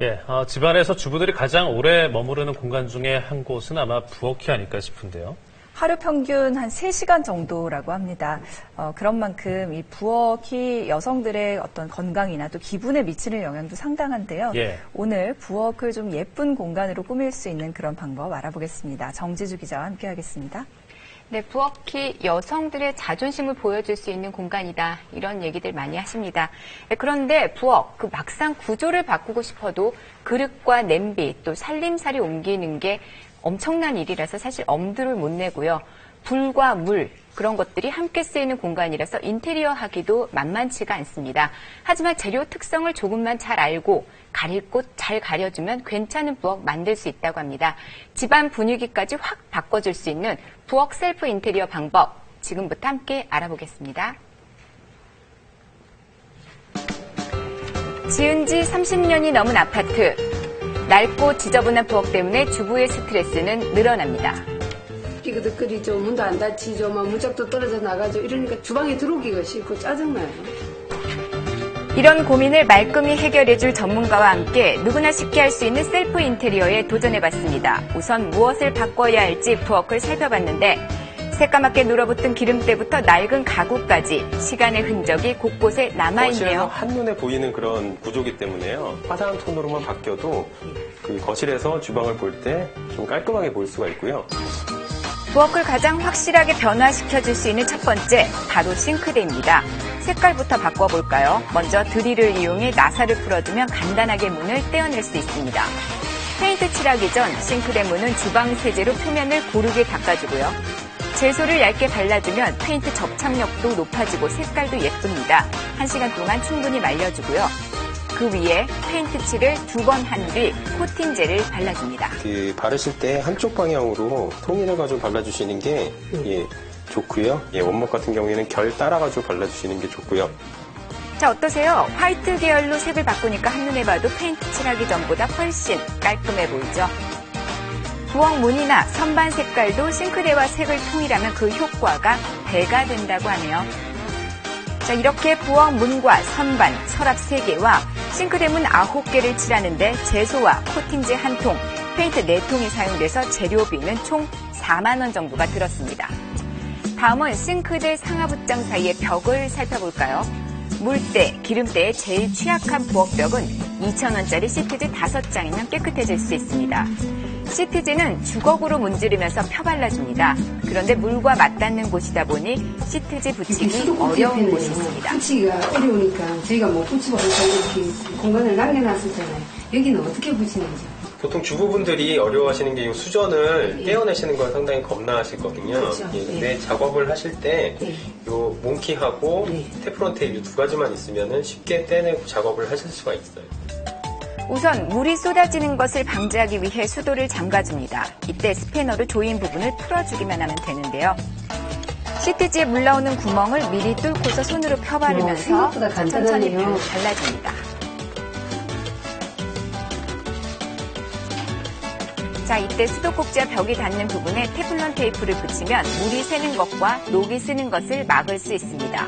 예, 집안에서 주부들이 가장 오래 머무르는 공간 중에 한 곳은 아마 부엌이 아닐까 싶은데요. 하루 평균 한 3시간 정도라고 합니다. 그런 만큼 이 부엌이 여성들의 어떤 건강이나 또 기분에 미치는 영향도 상당한데요. 예. 오늘 부엌을 좀 예쁜 공간으로 꾸밀 수 있는 그런 방법 알아보겠습니다. 정지주 기자와 함께하겠습니다. 네, 부엌이 여성들의 자존심을 보여줄 수 있는 공간이다. 이런 얘기들 많이 하십니다. 그런데 부엌, 막상 구조를 바꾸고 싶어도 그릇과 냄비 또 살림살이 옮기는 게 엄청난 일이라서 사실 엄두를 못 내고요. 불과 물, 그런 것들이 함께 쓰이는 공간이라서 인테리어 하기도 만만치가 않습니다. 하지만 재료 특성을 조금만 잘 알고 가릴 곳 잘 가려주면 괜찮은 부엌 만들 수 있다고 합니다. 집안 분위기까지 확 바꿔줄 수 있는 부엌 셀프 인테리어 방법, 지금부터 함께 알아보겠습니다. 지은 지 30년이 넘은 아파트. 낡고 지저분한 부엌 때문에 주부의 스트레스는 늘어납니다. 삐그덕거리죠. 문도 안 닫히죠. 막 문짝도 떨어져 나가죠. 이러니까 주방에 들어오기가 싫고 짜증나요. 이런 고민을 말끔히 해결해줄 전문가와 함께 누구나 쉽게 할 수 있는 셀프 인테리어에 도전해봤습니다. 우선 무엇을 바꿔야 할지 부엌을 살펴봤는데 새까맣게 눌어붙은 기름때부터 낡은 가구까지 시간의 흔적이 곳곳에 남아있네요. 거실에서 한눈에 보이는 그런 구조기 때문에요. 화사한 톤으로만 바뀌어도 그 거실에서 주방을 볼 때 좀 깔끔하게 보일 수가 있고요. 부엌을 가장 확실하게 변화시켜줄 수 있는 첫 번째, 바로 싱크대입니다. 색깔부터 바꿔볼까요? 먼저 드릴을 이용해 나사를 풀어주면 간단하게 문을 떼어낼 수 있습니다. 페인트 칠하기 전 싱크대 문은 주방 세제로 표면을 고르게 닦아주고요. 제소를 얇게 발라주면 페인트 접착력도 높아지고 색깔도 예쁩니다. 1시간 동안 충분히 말려주고요. 그 위에 페인트 칠을 2번 한 뒤 코팅제를 발라줍니다. 바르실 때 한쪽 방향으로 통일해가지고 발라주시는 게 좋고요. 원목 같은 경우에는 결 따라가지고 발라주시는 게 좋고요. 자, 어떠세요? 화이트 계열로 색을 바꾸니까 한눈에 봐도 페인트 칠하기 전보다 훨씬 깔끔해 보이죠? 부엌 문이나 선반 색깔도 싱크대와 색을 통일하면 그 효과가 배가 된다고 하네요. 자, 이렇게 부엌 문과 선반, 서랍 3개와 싱크대 문 9개를 칠하는데 제소와 코팅제 1통, 페인트 4통이 사용돼서 재료비는 총 4만 원 정도가 들었습니다. 다음은 싱크대 상하부장 사이의 벽을 살펴볼까요? 물때, 기름때에 제일 취약한 부엌벽은 2,000원짜리 시트지 5장이면 깨끗해질 수 있습니다. 시트지는 주걱으로 문지르면서 펴발라줍니다. 그런데 물과 맞닿는 곳이다 보니 시트지 붙이기 어려운 곳이 있습니다. 붙이기가 어려우니까 저희가 붙이고 이렇게 공간을 남겨놨었잖아요. 여기는 어떻게 붙이는지. 보통 주부분들이 어려워하시는 게 이 수전을 떼어내시는 걸 상당히 겁나하시거든요. 그렇죠. 근데 작업을 하실 때 요 몽키하고 테프론 테이프 2가지만 있으면 쉽게 떼내고 작업을 하실 수가 있어요. 우선 물이 쏟아지는 것을 방지하기 위해 수도를 잠가줍니다. 이때 스패너로 조인 부분을 풀어주기만 하면 되는데요. 시트지에 물 나오는 구멍을 미리 뚫고서 손으로 펴바르면서 천천히 발라줍니다. 자, 이때 수도꼭지와 벽이 닿는 부분에 테플론 테이프를 붙이면 물이 새는 것과 녹이 쓰는 것을 막을 수 있습니다.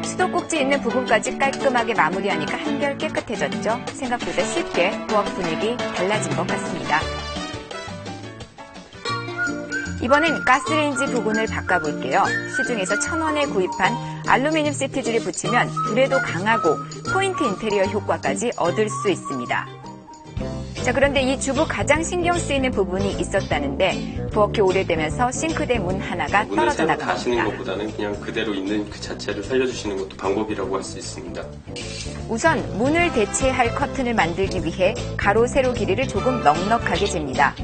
수도꼭지 있는 부분까지 깔끔하게 마무리하니까 한결 깨끗해졌죠? 생각보다 쉽게 부엌 분위기 달라진 것 같습니다. 이번엔 가스레인지 부분을 바꿔볼게요. 시중에서 1,000원에 구입한 알루미늄 시트지를 붙이면 불에도 강하고 포인트 인테리어 효과까지 얻을 수 있습니다. 자, 그런데 이 주부 가장 신경 쓰이는 부분이 있었다는데 부엌이 오래되면서 싱크대 문 하나가 떨어져 나갑니다. 다시는 것보다는 그냥 그대로 있는 그 자체를 살려주시는 것도 방법이라고 할 수 있습니다. 우선 문을 대체할 커튼을 만들기 위해 가로 세로 길이를 조금 넉넉하게 잽니다.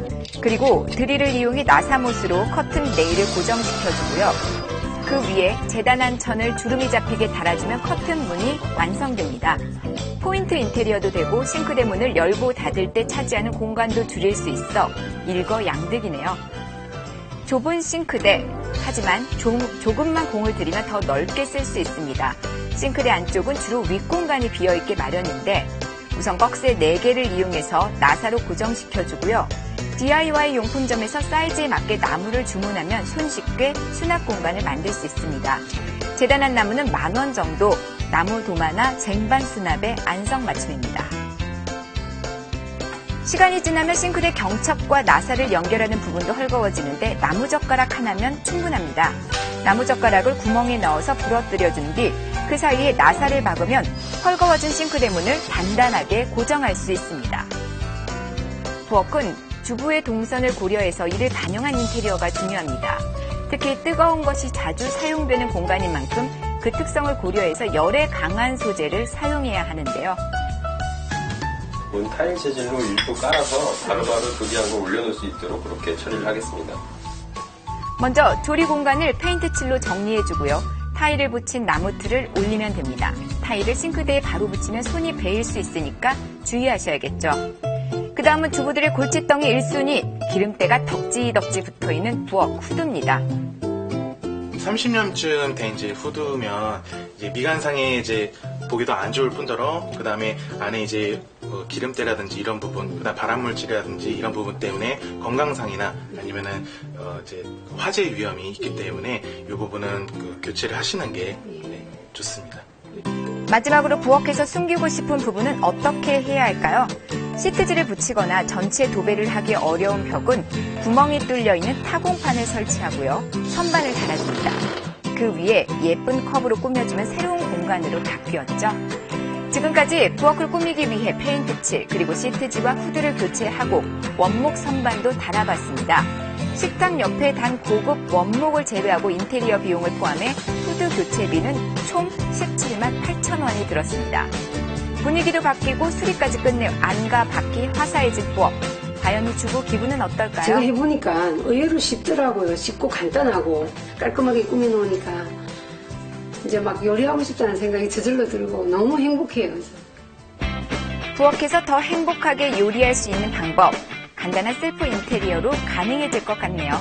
그리고 드릴을 이용해 나사못으로 커튼 레일을 고정시켜주고요. 그 위에 재단한 천을 주름이 잡히게 달아주면 커튼 문이 완성됩니다. 포인트 인테리어도 되고 싱크대 문을 열고 닫을 때 차지하는 공간도 줄일 수 있어 일거양득이네요. 좁은 싱크대, 하지만 조금만 공을 들이면 더 넓게 쓸 수 있습니다. 싱크대 안쪽은 주로 윗공간이 비어있게 마련인데 우선 꺽쇠 4개를 이용해서 나사로 고정시켜주고요. DIY 용품점에서 사이즈에 맞게 나무를 주문하면 손쉽게 수납 공간을 만들 수 있습니다. 재단한 나무는 10,000원 정도, 나무 도마나 쟁반 수납에 안성맞춤입니다. 시간이 지나면 싱크대 경첩과 나사를 연결하는 부분도 헐거워지는데 나무젓가락 하나면 충분합니다. 나무젓가락을 구멍에 넣어서 부러뜨려준 뒤 그 사이에 나사를 박으면 헐거워진 싱크대 문을 단단하게 고정할 수 있습니다. 부엌은 주부의 동선을 고려해서 이를 반영한 인테리어가 중요합니다. 특히 뜨거운 것이 자주 사용되는 공간인 만큼 그 특성을 고려해서 열에 강한 소재를 사용해야 하는데요. 문 타일 재질로 일부 깔아서 바로바로 조리한 거 올려놓을 수 있도록 그렇게 처리를 하겠습니다. 먼저 조리 공간을 페인트 칠로 정리해주고요. 타일을 붙인 나무 틀을 올리면 됩니다. 타일을 싱크대에 바로 붙이면 손이 베일 수 있으니까 주의하셔야겠죠. 그 다음은 주부들의 골칫덩이 1순위, 기름때가 덕지덕지 붙어있는 부엌 후드입니다. 30년쯤 된 이제 후드면 이제 미관상에 이제 보기도 안 좋을 뿐더러 그 다음에 안에 이제 기름때라든지 이런 부분, 그다음 발암물질이라든지 이런 부분 때문에 건강상이나 아니면은 이제 화재 위험이 있기 때문에 이 부분은 교체를 하시는 게 좋습니다. 마지막으로 부엌에서 숨기고 싶은 부분은 어떻게 해야 할까요? 시트지를 붙이거나 전체 도배를 하기 어려운 벽은 구멍이 뚫려 있는 타공판을 설치하고요. 선반을 달아줍니다. 그 위에 예쁜 컵으로 꾸며주면 새로운 공간으로 바뀌었죠. 지금까지 부엌을 꾸미기 위해 페인트 칠, 그리고 시트지와 후드를 교체하고 원목 선반도 달아봤습니다. 식탁 옆에 단 고급 원목을 제외하고 인테리어 비용을 포함해 후드 교체비는 총 17만 8천 원이 들었습니다. 분위기도 바뀌고 수리까지 끝내 안과 밖이 화사해진 부엌. 과연 이 주부 기분은 어떨까요? 제가 해보니까 의외로 쉽더라고요. 쉽고 간단하고 깔끔하게 꾸며놓으니까 이제 막 요리하고 싶다는 생각이 저절로 들고 너무 행복해요. 그래서. 부엌에서 더 행복하게 요리할 수 있는 방법. 간단한 셀프 인테리어로 가능해질 것 같네요.